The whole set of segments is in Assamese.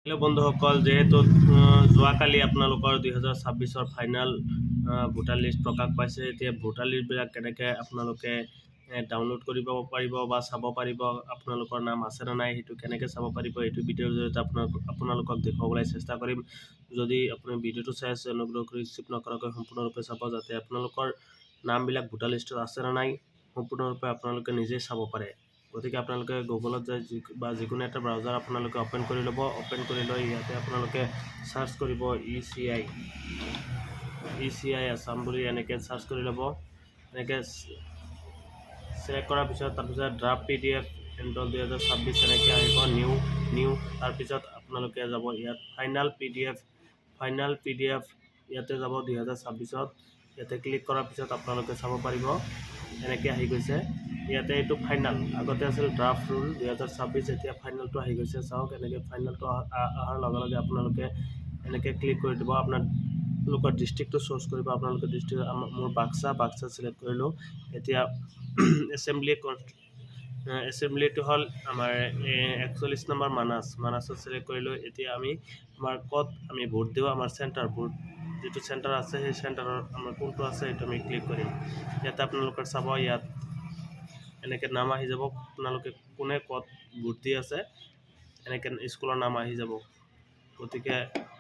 হেল্ল' বন্ধুসকল, যেহেতু যোৱাকালি আপোনালোকৰ 2026 ফাইনেল ভোটাৰ লিষ্ট প্ৰকাশ পাইছে। এতিয়া ভোটাৰ লিষ্টবিলাক কেনেকৈ আপোনালোকে ডাউনলোড কৰিব পাৰিব বা চাব পাৰিব, আপোনালোকৰ নাম আছেনে নাই সেইটো কেনেকৈ চাব পাৰিব, এইটো ভিডিঅ'ৰ জৰিয়তে আপোনালোকক দেখুৱাবলৈ চেষ্টা কৰিম। যদি আপুনি ভিডিঅ'টো চাই আছে, অনুগ্ৰহ কৰি স্কিপ নকৰাকৈ সম্পূৰ্ণৰূপে চাব, যাতে আপোনালোকৰ নামবিলাক ভোটাৰ লিষ্টত আছেনে নাই সম্পূৰ্ণৰূপে আপোনালোকে নিজেই চাব পাৰে। গতিকে আপোনালোকে গুগলত যায় বা যিকোনো এটা ব্ৰাউজাৰ আপোনালোকে অ'পেন কৰি ল'ব। অ'পেন কৰি লৈ ইয়াতে আপোনালোকে চাৰ্চ কৰিব ECI আছাম বুলি এনেকৈ চাৰ্চ কৰি ল'ব। এনেকৈ চিলেক্ট কৰাৰ পিছত তাৰপিছত ড্ৰাফ্ট PDF এণ্টল 2026 এনেকৈ আহিব। নিউ তাৰপিছত আপোনালোকে যাব ইয়াত ফাইনেল PDF ইয়াতে যাব 2026। ইয়াতে ক্লিক কৰাৰ পিছত আপোনালোকে চাব পাৰিব এনেকৈ আহি গৈছে। ইয়াতে এইটো ফাইনেল, আগতে আছিল ড্ৰাফ্ট ৰুল 2026, এতিয়া ফাইনেলটো আহি গৈছে। চাওক এনেকৈ ফাইনেলটো অহাৰ লগে লগে আপোনালোকে এনেকৈ ক্লিক কৰি দিব। আপোনালোকৰ ডিষ্ট্ৰিক্টটো চুজ কৰিব। আপোনালোকৰ ডিষ্ট্ৰিক্ট মোৰ বাক্সা চিলেক্ট কৰিলোঁ। এতিয়া এছেম্বলিটো হ'ল আমাৰ 41 নম্বৰ মানাছত চিলেক্ট কৰিলোঁ। এতিয়া আমাৰ ক'ত আমি ভোট দিওঁ, আমাৰ ভোট যিটো চেণ্টাৰ আছে সেই চেণ্টাৰৰ আমাৰ কোনটো আছে সেইটো আমি ক্লিক কৰিম। ইয়াতে আপোনালোকৰ চাব, ইয়াত এনেকৈ নাম আহি যাব, আপোনালোকে কোনে ক'ত ভোট দি আছে এনেকৈ স্কুলৰ নাম আহি যাব। গতিকে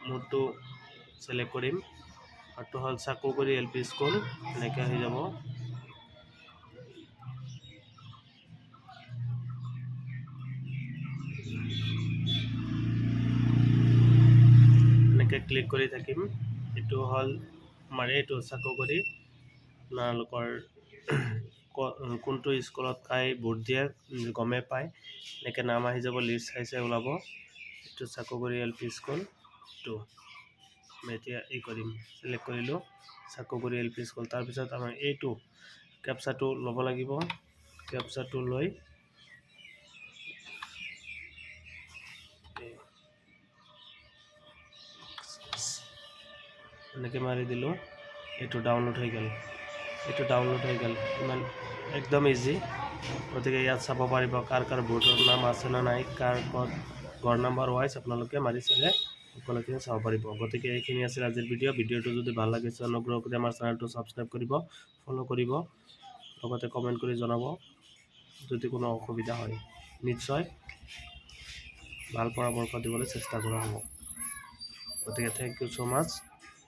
মোৰটো চিলেক্ট কৰিম, আৰুটো হ'ল চাকুগুৰি LP স্কুল, এনেকৈ আহি যাব। এনেকৈ ক্লিক কৰি থাকিম। এইটো হ'ল আমাৰ এইটো চাকুগুৰি, আপোনালোকৰ কোনটো স্কুলত কাই ভোট দিয়ে গমেই পায়। এনেকৈ নাম আহি যাব, লিষ্ট চাইছে ওলাব। এইটো চাকুগুৰি LP স্কুল। এইটো আমি এতিয়া কৰিম, চিলেক্ট কৰিলোঁ চাকুগুৰি LP স্কুল। তাৰপিছত আমাৰ এইটো কেপচাটো ল'ব লাগিব। কেপচাটো লৈ এনেকৈ মাৰি দিলোঁ। এইটো ডাউনলোড হৈ গ'ল। ইমান একদম ইজি। গতিকে ইয়াত চাব পাৰিব কাৰ ভোটৰ নাম আছে নে নাই, কাৰ ক'ত ঘৰ নাম্বাৰ ৱাইজ আপোনালোকে মাৰি চালে সকলোখিনি চাব পাৰিব। গতিকে এইখিনি আছিল আজিৰ ভিডিঅ'টো যদি ভাল লাগিছে অনুগ্ৰহ কৰি আমাৰ চেনেলটো ছাবস্ক্ৰাইব কৰিব, ফ'ল' কৰিব, লগতে কমেণ্ট কৰি জনাব যদি কোনো অসুবিধা হয়। নিশ্চয় ভাল পৰামৰ্শ দিবলৈ চেষ্টা কৰা হ'ব। গতিকে থেংক ইউ ছ' মাছ।